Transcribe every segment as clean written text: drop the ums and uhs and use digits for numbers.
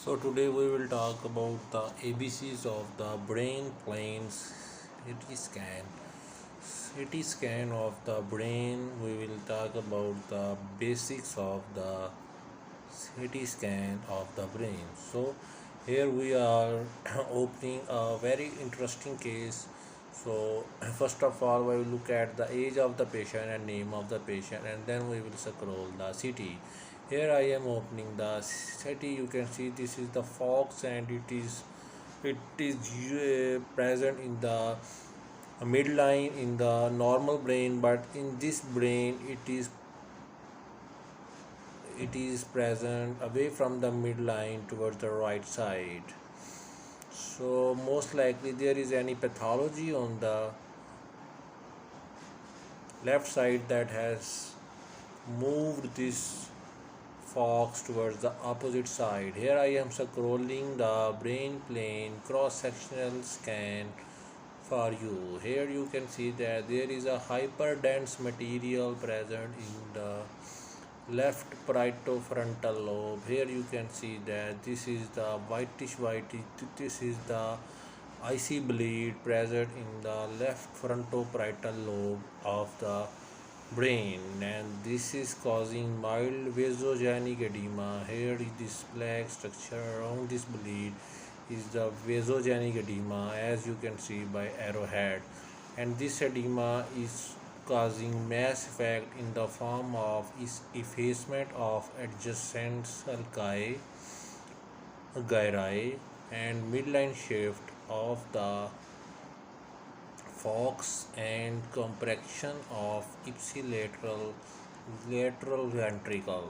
So today we will talk about the ABCs of the brain planes CT scan. CT scan of the brain. We will talk about the basics of the CT scan of the brain. So here we are opening a very interesting case. So first of all we will look at the age of the patient and name of the patient, and then we will scroll the CT. Here I am opening the CT. You can see this is the fox, and it is present in the midline in the normal brain, but in this brain it is present away from the midline towards the right side. So most likely there is any pathology on the left side that has moved this fox towards the opposite side. Here I am scrolling the brain plane cross sectional scan for you. Here you can see that there is a hyperdense material present in the left parieto-frontal lobe. Here you can see that this is the whitish, this is the icy bleed present in the left frontoparietal lobe of the brain, and this is causing mild vasogenic edema. Here is this black structure around this bleed is the vasogenic edema, as you can see by arrowhead, and this edema is causing mass effect in the form of effacement of adjacent sulci, gyri, and midline shift of the fox and compression of ipsilateral lateral ventricle.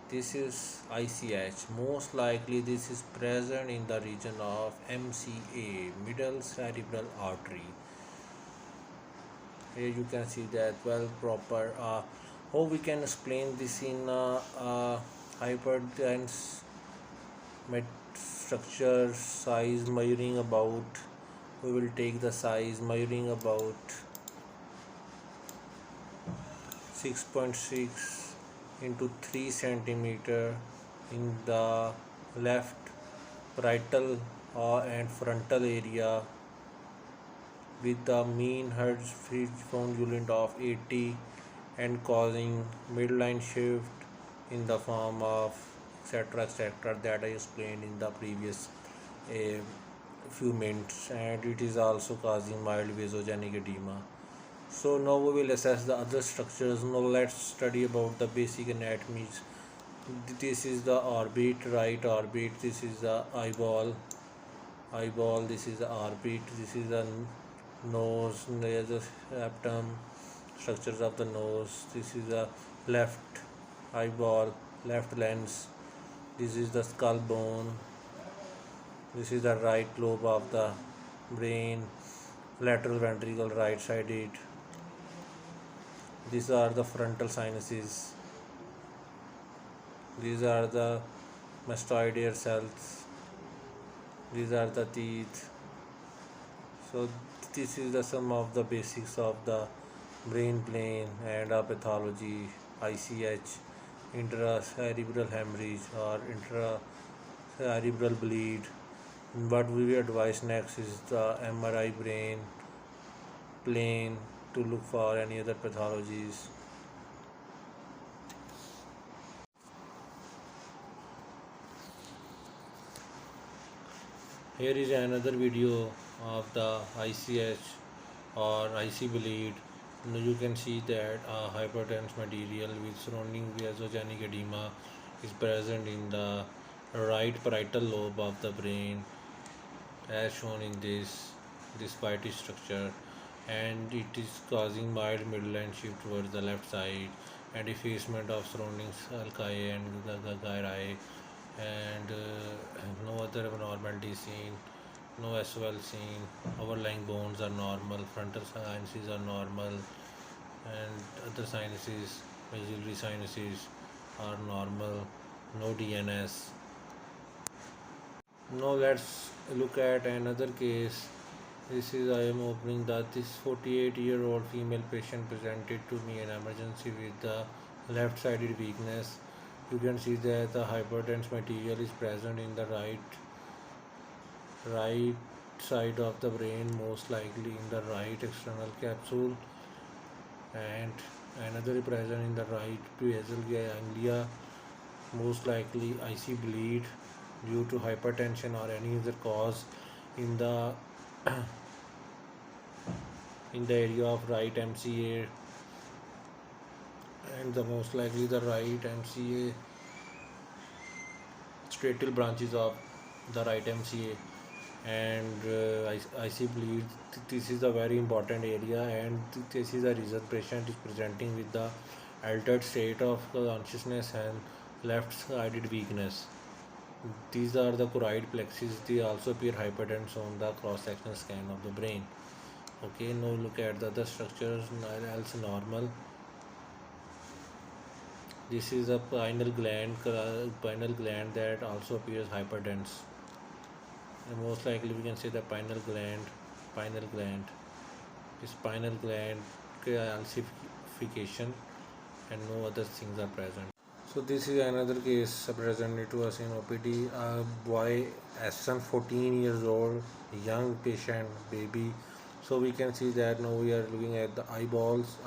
This is ICH. Most likely this is present in the region of MCA, middle cerebral artery. Here you can see that well proper. How we can explain this in hyperdense structure size measuring about, we will take the size measuring about 6.6 into 3 centimeter in the left parietal and frontal area, with the mean Hertz unit of 80, and causing midline shift in the form of etc that I explained in the previous few minutes, and it is also causing mild vasogenic edema. So now we will assess the other structures. Now let's study about the basic anatomies. This is the orbit, right orbit. This is the eyeball, this is the orbit. This is the nose, there is the septum, structures of the nose. This is the left eyeball, left lens. This is the skull bone. This is the right lobe of the brain, lateral ventricle, right sided. These are the frontal sinuses. These are the mastoidal cells. These are the teeth. So this is the sum of the basics of the brain plane and pathology. ICH, intracerebral hemorrhage or intracerebral bleed. What we will advise next is the MRI brain plane to look for any other pathologies. Here is another video of the ICH or IC bleed. Now you can see that a hypertense material with surrounding vasogenic edema is present in the right parietal lobe of the brain, as shown in this whitish structure, and it is causing mild midline shift towards the left side and effacement of surrounding sulci and the gyri, and no other abnormality seen, no SOL seen. Overlying bones are normal, frontal sinuses are normal, and other sinuses, maxillary sinuses, are normal, no DNS. Now let's look at another case. This is I am opening that this 48-year-old female patient presented to me in emergency with the left-sided weakness. You can see that the hyperdense material is present in the right side of the brain, most likely in the right external capsule, and another present in the right basal ganglia, most likely icy bleed due to hypertension or any other cause in the area of right MCA, and the most likely the right MCA striatal branches of the right MCA, and I see bleed. This is a very important area, and this is the reason patient is presenting with the altered state of consciousness and left-sided weakness. These are the choroid plexus. They also appear hyperdense on the cross-sectional scan of the brain. Okay, now look at the other structures else normal. This is a pineal gland that also appears hyperdense. And most likely we can say the pineal gland. This pineal gland calcification, and no other things are present. So this is another case presented to us in OPD. A boy, son, 14 years old, young patient, baby. So we can see that now we are looking at the eyeballs,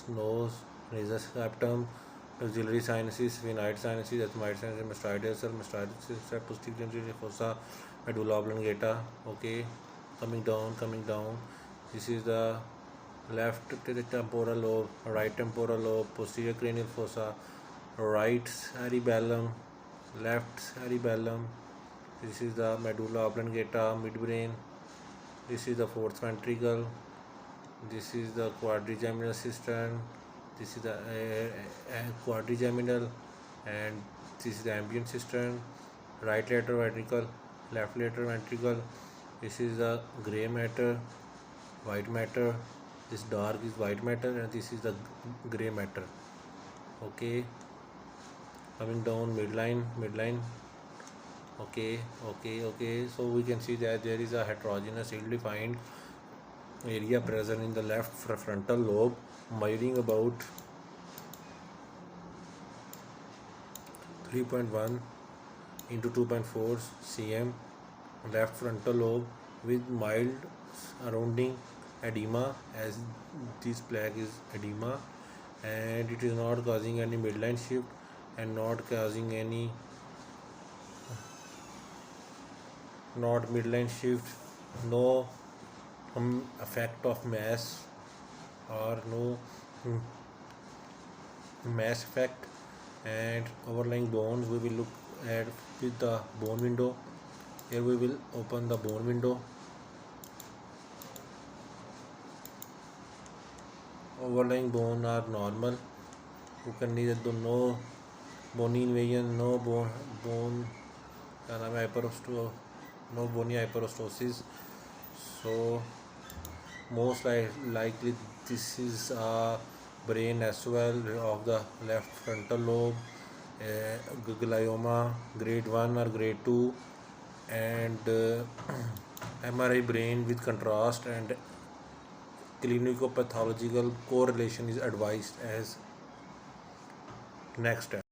nose, nasal septum, auxiliary sinuses, sphenoid sinuses, ethmoid sinuses, mastoides, posterior fossa, medulla oblongata. Okay, coming down. This is the left temporal lobe, right temporal lobe, posterior cranial fossa, right cerebellum, left cerebellum. This is the medulla oblongata, midbrain. This is the fourth ventricle. This is the quadrigeminal cistern. This is the quadrigeminal, and this is the ambient cistern. Right lateral ventricle, left lateral ventricle. This is the gray matter, white matter. This dark is white matter, and this is the gray matter. Okay, coming down midline. Okay. So we can see that there is a heterogeneous ill-defined area present in the left frontal lobe, measuring about 3.1 into 2.4 cm. Left frontal lobe with mild surrounding edema, as this plaque is edema, and it is not causing any midline shift and not midline shift, no effect of mass or no mass effect. And overlying bones we will look at with the bone window. Here we will open the bone window. Overlying bone are normal. You can neither do no bony invasion, no bone no bony hyperostosis. So most likely this is a brain as well of the left frontal lobe, glioma grade 1 or grade 2, and MRI brain with contrast and clinico-pathological correlation is advised as next step.